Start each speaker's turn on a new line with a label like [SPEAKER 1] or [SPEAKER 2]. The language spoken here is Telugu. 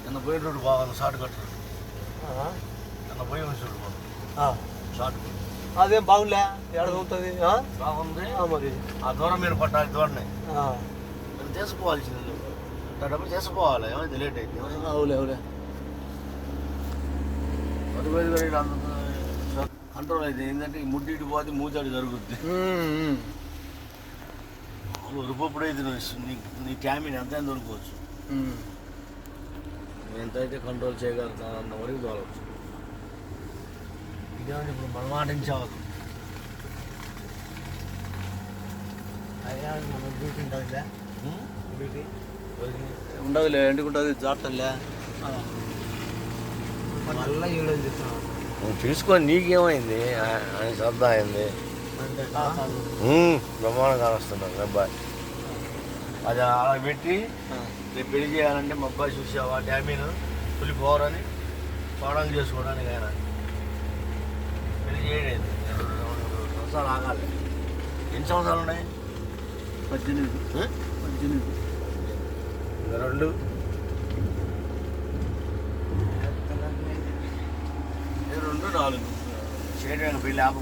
[SPEAKER 1] నిన్న పోయిన రోడ్డు బాగుంది, షార్ట్ కట్ రోడ్డు. నిన్న పోయి చూడు షార్ట్ కట్.
[SPEAKER 2] అదేం బాగుంలే, ఎక్కడ ఉంటుంది
[SPEAKER 1] బాగుంది.
[SPEAKER 2] మరి
[SPEAKER 1] ఆ దూరం మీరు పట్టాలి, దూరనే నేను తీసుకోవాల్సింది. డబ్బులు తీసుకోవాలి, ఏమైతే లేట్ అయితే.
[SPEAKER 2] అవులే అవులే
[SPEAKER 1] కంట్రోల్ అయితే ఏంటంటే ఈ ముడ్డి ఇటు పోతే మూచాడు జరుగుద్ది. ఉరుపప్పుడు అయితే నీ ట్యామిన్ ఎంత అయినా దొరుకోవచ్చు. ఎంతైతే కంట్రోల్ చేయగలుగుతా అన్న వరకు తోలవచ్చు. ఇదేమంటే ఇప్పుడు మనం ఆడించవద్దు.
[SPEAKER 2] డ్యూటీ ఉంటుందిలే, డ్యూటీ ఉండదులే, ఎందుకు ఉంటుంది జాగ్రత్తలే. మళ్ళీ ఏడో చెప్తాను
[SPEAKER 1] చూసుకొని నీకేమైంది అని శ్రద్ధ అయింది. బ్రహ్మాండంగా వస్తున్నాను అబ్బాయి. అది అలా పెట్టి రేపు పెళ్లి చేయాలంటే మా అబ్బాయి చూసావా డ్యామీను వెళ్ళిపోవాలని కోడలు చేసుకోవడానికి ఆయన పెళ్లి చేయలేదు. 2 సంవత్సరాలు ఆగాలి. ఎన్ని సంవత్సరాలు ఉన్నాయి?
[SPEAKER 2] 18.
[SPEAKER 1] 2 4 చేయడానికి పెళ్ళి ఆప